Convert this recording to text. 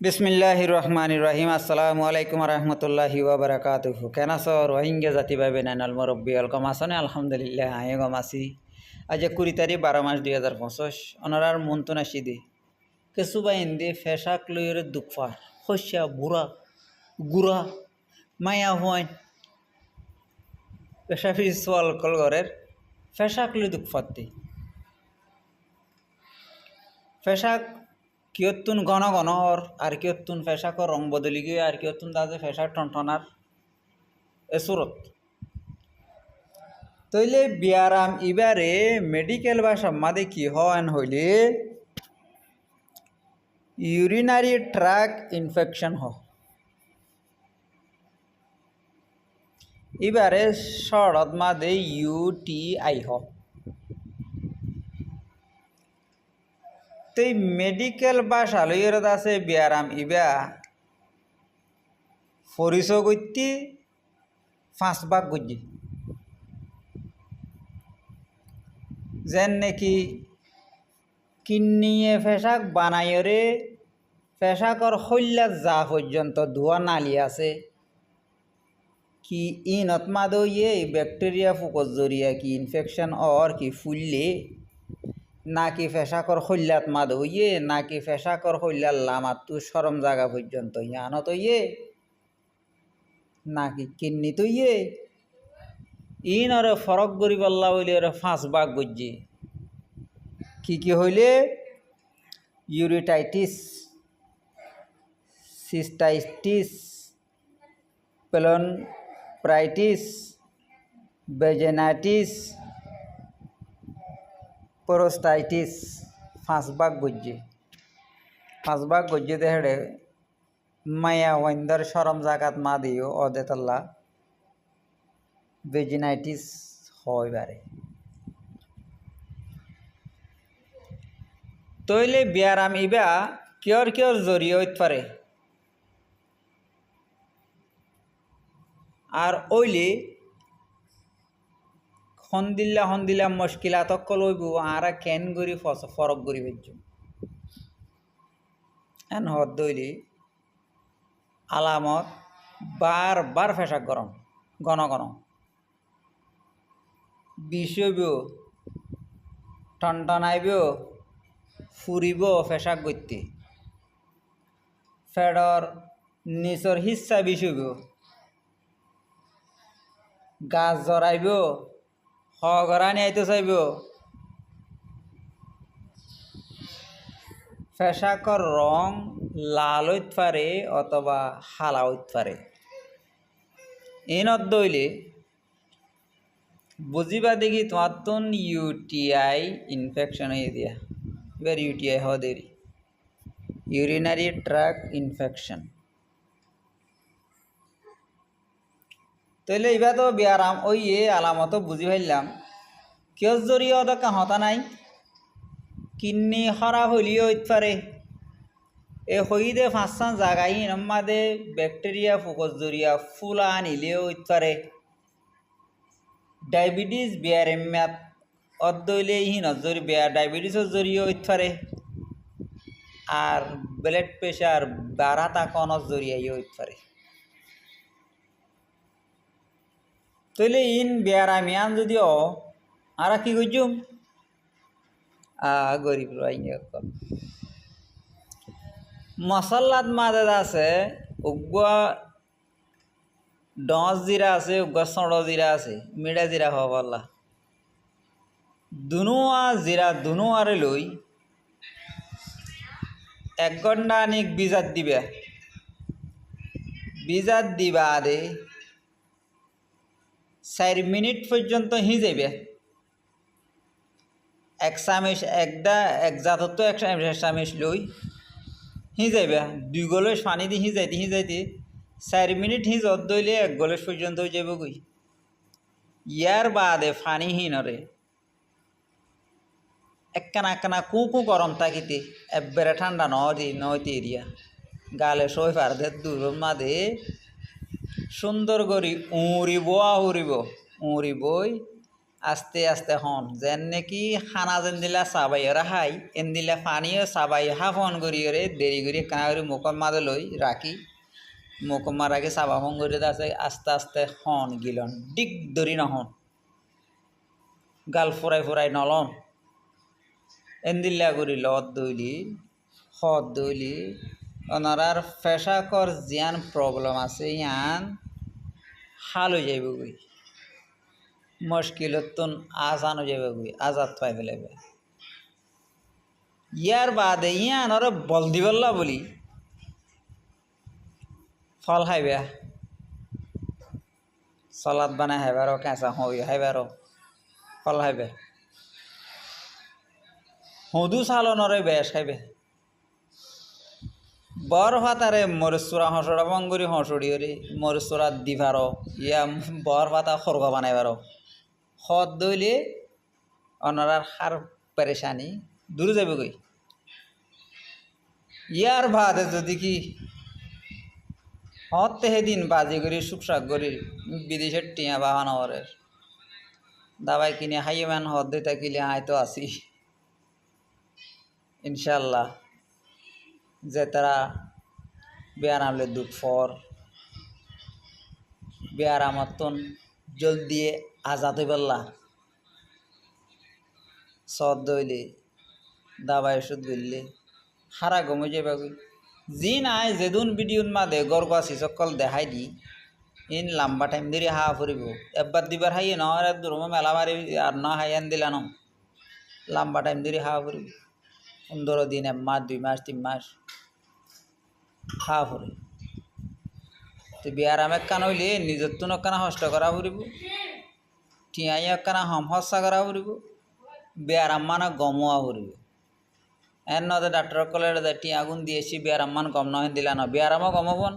বিসমিল্লাহির রহমানির রহিম। আসসালামু আলাইকুম রহমতুল্লাহি ওয়াবারাকাতুহু। কেন আছো রোহিঙ্গা জাতি ভাই বেনাইনাল মরব্বী অলকম আসনে? আলহামদুলিল্লাহ আয়ে গম আসি। আজ 20 তারিখ 12 মাস 2025 অনারার মন্তন আসি দি কিছু বা ইন্দি ফেসাক লইয়ের দুঃখফার শস্যা বুড়া গুড়া মায়া হুয়াইন পেশা ফিস ওয়াল কল ঘরের ফেসাক লই দুঃখফার ফেসাক কিয়তুন ঘন ঘন আর কিয়তুন ফেসাকর রং বদলি গিয়ে আর কিয়তুন দাজে ফেসাক টনটনার এসুরত তইলে বিয়ারাম ইবারে মেডিকেল বা সম্মাদে কি হন হইলে ইউরিনারি ট্র্যাক ইনফেকশন ইবারে শরৎ মাদে UTI তো মেডিকেল ভাষা লইয়ের আছে বিয়ারাম ইবা পরিচয় করতে 5 ভাগ গুজি যেন নাকি কিন্নিয়ে ফেসাক বানাইরে ফেসাকর হইলা যা পর্যন্ত ধোয়া নালি আছে কি ইনত মাদো ব্যাকটেরিয়া ফুকস জরিয়া কি ইনফেকশন কি ফুললে নাকি ফেসাকর হইলাত মাদো নাকি ফেসাকর হইলার লামাতু সরম জায়গা পর্যন্ত ইয়ানত নাকি কিন্নি তো ইনরে ফরক গরি পাল্লা হইলে 5 ভাগ গজি কি হইলে ইউরিটাইটিস, সিস্টাইটিস, প্যালনপ্রাইটিস, ভেজেনাইটিস, প্রোস্টাইটিস 5 ভাগ গজি 5 ভাগ গজি দেহেড়ে মায়া ওয়াইন্দার সরম জাগাত মা দিও অদেতাল্লা ভেজিনাইটিস হয় বারে তইলে বিয়ারাম ইবা কিয়র জরিয়ে হইতে পারে আর ওইলে হন্দিল্লা মুশকিলাত লইব আর কেন গরি ফরক গরি বেজ এন হদ দইলে আলামত বার ফেসাক গরম ঘন ঘন বিষ হইব টনটনাইব ফুরিব ফেসাক গইতে ফেডর নিচর হিস্সা বিষ হইব গাছ জরাইব হগরানি আইতে চাইব ফেসাকর রং লাল হইতে পারে অথবা হালা হইতে পারে এনত দইলে বুঝিবা দেখি তোমার তুন UTI ইনফেকশন হয়ে দিয়া এবার UTI হওয়া দেরি ইউরিনারি ট্র্যাক ইনফেকশন তাইলে এবার তো বিয়ারাম আলামত বুঝি পাইলাম কিয় জরিয়ে ওদের কাহতা নাই কিডনি খারাপ হইলেও হইতে পারে এ হইদে 5 জায়গায় আমাদে ব্যাকটেরিয়া ফোকস জরিয়া ফুলা আনিলেও হইতে পারে ডায়াবেটিস বিয়ারেম্যাত অদ্দইলে নজরি ডায়াবেটিসের জরিয়ে হইতে পারে আর ব্লাড প্রেশার বাড়া তাকনের জরিয়াই হইতে পারে তইলে বিয়ারামিয়ান যদিও আর কি কইজুম গরিব রোহিঙ্গা মশাল্লাত মাদে আছে উগুয়া ডস জিরা আছে উগুয়া সড় জিরা আছে মিডা জিরা হওয়া পাল্লা দুনুয়ারে লই 1 ঘন্টা আনিক বিজাত দিবা আদে 4 মিনিট পর্যন্ত যাইবে এক জাতত এক চামিচ লই যাইবে 2 গলস পানি দি যাইতে 4 মিনিট জত দইলে 1 গলস পর্যন্ত যাব গই ইয়ার বাদে পানি নরে একখানা কু গরম থাকিতে একবারে ঠান্ডা নয়তে এরিয়া গালে সই পারদে দূর মাদে সুন্দর করি উড়িবই আস্তে আস্তে হন যেন নাকি খানা যেন দিলা চাবাই ওরা খাই এন দিলা পানিও চাবাই হাফন করি ওরে দেরি করে কানা করে মুখর মাঝে লই রাখি মুখ মারাকে চাবা ফোন করে আছে আস্তে আস্তে হন গিলন ডিক ধরি নহন গাল ফুরাই ফুরাই নলন এন্দিল্লা করি লত দইলি হদ দইলি ওনারার ফেসাকর জিয়ান প্রবলেম আছে ইয়ান হাল হয়ে যাইব গই মুশকিলতন আজান হয়ে যাবে গই আজাদ পাই ফেলাবে ইয়ার বাদে ইয়ান ওরা বল দিবল্লা বলি ফল খাইবে সলাদ বানাই খাইবারও কেঁচা হই খাইবারও ফল খাইবে হুদু চালনরে বেশ খাইবে বর ভাতারে মরচুরা হসড়া বঙ্গুরি হসড়ি ওরে মরচুরা দিভার ইয়া বর ভাতা খরগ বানাইবার খদ দইলে অনারার সার পেরেশানি দূর যাবে গই ইয়ার ভাতে যদি কি হতে সেদিন বাজি করি সুকসাক করি বিদেশের টিয়া বাহানরের দাবাই কিনে খাইয়ে মান হদ দিতে কিলে আয় তো আছি ইনশাল্লাহ যে তারা বেয়ারামলে দুঃখ ফর বেয়ারামতন জলদি আজাদ হয়ে পারলা সদ দইলে দাবাই ওষুধ গইলে হারা গমে যাবে যি নাই যেদুন ভিডিওর মাদে গরগাছি সকল দেখাই দি ইন লম্বা টাইম ধরে হা ফুরিব একবার দুবার হাইয়ে নহর দূর মেলা মারি আর ন হাইয়ান দিলা ন লম্বা টাইম ধরে হা ফুরিব 15 দিন 1 মাস 2 মাস 3 মাস হা ফুরে তো বিয়ারাম একখান হইলে নিজের তুন একখানা হস্ত করা ফুরিব টিয়াই একখানা হম হস্যা করা ফুরিব বিয়ারাম মানে গমোয়া ফুরিব এর নদে ডাক্তার কলে টিয়া গুণ দিয়েছি বিয়ারাম মান গম নহেন দিলা ন বিয়ারামও গমবন